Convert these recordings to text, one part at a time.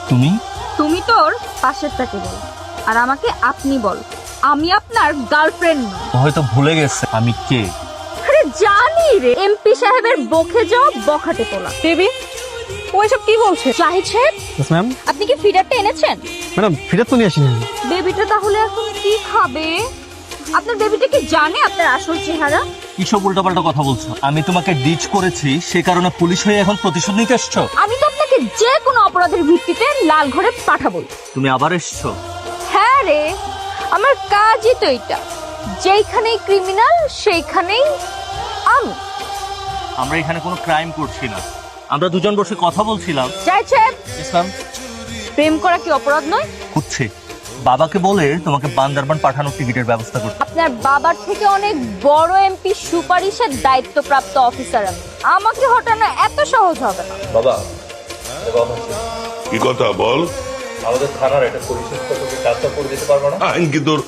তুমি তুমি তোর পাশেরটাকে বল, আর আমাকে আপনি বল। আমি আপনার গার্লফ্রেন্ড নই। হয়তো ভুলে গেছে আমি কে। আরে জানি রে, এমপি সাহেবের বকে যাও বখাটে তোলা। বেবি ওইসব কি বলছে? জাহিদ সাহেব, ম্যাম। আপনি কি ফিডারটা এনেছেন? ম্যাডাম ফিরাত তো নিয়ে আসিনি। বেবিটা তাহলে এখন কি খাবে? আপনার বেবিটা কি জানে আপনার আসল চেহারা? কিসব উল্টাপাল্টা কথা বলছো? আমি তোমাকে ডিচ করেছি, সে কারণে পুলিশ হয়ে এখন প্রতিশোধ নিতে এসছো? আমি তো আপনাকে যে কোনো অপরাধের ভিত্তিতে লাল ঘরে পাঠাবো। তুমি আবার এসছো? হ্যাঁ রে, আমার কাজই তো এটা। যেইখানেই ক্রিমিনাল সেইখানেই আমি। আমরা এখানে কোনো ক্রাইম করছি না, আমরা দুজন বসে কথা বলছিলাম। জাহিদ সাহেব, ইসলাম প্রেম করা কি অপরাধ নয়? হচ্ছে বাবাকে বলে তোমাকে বান্দরবান পাঠানোর টিকিটের ব্যবস্থা করতে। আপনার বাবার থেকে অনেক বড় এমপি সুপারিশের দায়িত্বপ্রাপ্ত অফিসার আমি। আমাকে হটানো এত সহজ হবে না। বাবা কি কথা বল? আমাদের থানার একটা পরিচিত ট্রান্সফার করে দিতে পারবো না? আইন কি তোর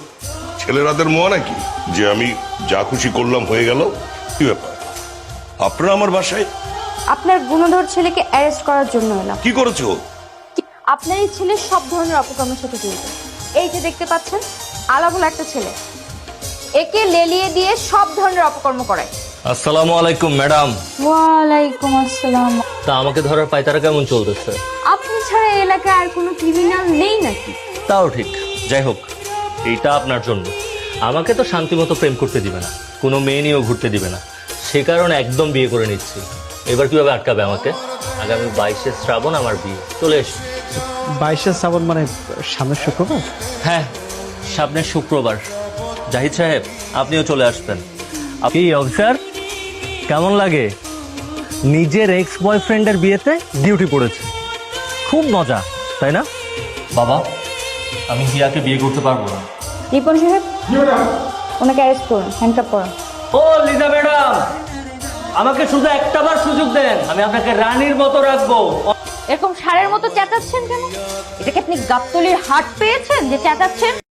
ছেলেরাদের মোয়া নাকি যে আমি যা খুশি করলাম হয়ে গেল? কি ব্যাপার আপনারা আমার বাসায় আপনার গুণধর ছেলেকে অ্যারেস্ট করার জন্য এলাম। কি করেছো? আপনার এই ছেলে সব ধরনের অপকর্মের সাথে জড়িত। এই যে দেখতে পাচ্ছেন, আলা বলে একটা ছেলে, একে লেলিয়ে দিয়ে সব ধরনের অপকর্ম করায়। আসসালামু আলাইকুম ম্যাডাম। ওয়ালাইকুম আসসালাম। তা আমাকে ধরার পায়তারা কেমন চলতেছে? আপনি ছাড়া এই এলাকায় আর কোনো ক্রিমিনাল নেই নাকি? তাও ঠিক, যাই হোক এইটা আপনার জন্য। আমাকে তো শান্তিমতো প্রেম করতে দিবে না, কোনো মেয়ে নিয়েও ঘুরতে দিবে না, সে কারণে একদম বিয়ে করে নিচ্ছি। এবার কিভাবে আটকাবে আমাকে? আগামী 22শে শ্রাবণ আমার বিয়ে, চলে এসো। 22শে শ্রাবণ মানে সামনের শুক্রবার? হ্যাঁ, সামনের শুক্রবার। জাহিদ সাহেব আপনিও চলে আসবেন। আপনি অফিসার কেমন লাগে? নিজের এক্স বয়ফ্রেন্ডের বিয়েতে ডিউটি পড়েছে, খুব মজা তাই না? বাবা আমি হিয়াকে বিয়ে করতে পারবো না। রিপন সাহেব, ওনাকে অ্যারেস্ট করুন, হ্যান্ডকাপ করুন। ও লিজা ম্যাডাম, আমাকে শুধু একটাবার সুযোগ দেন, আমি আপনাকে রানীর মতো রাখবো। এরকম ষাঁড়ের মতো চেঁচাচ্ছেন কেন? এটা কি আপনি গাবতলির হাট পেয়েছেন যে চেঁচাচ্ছেন?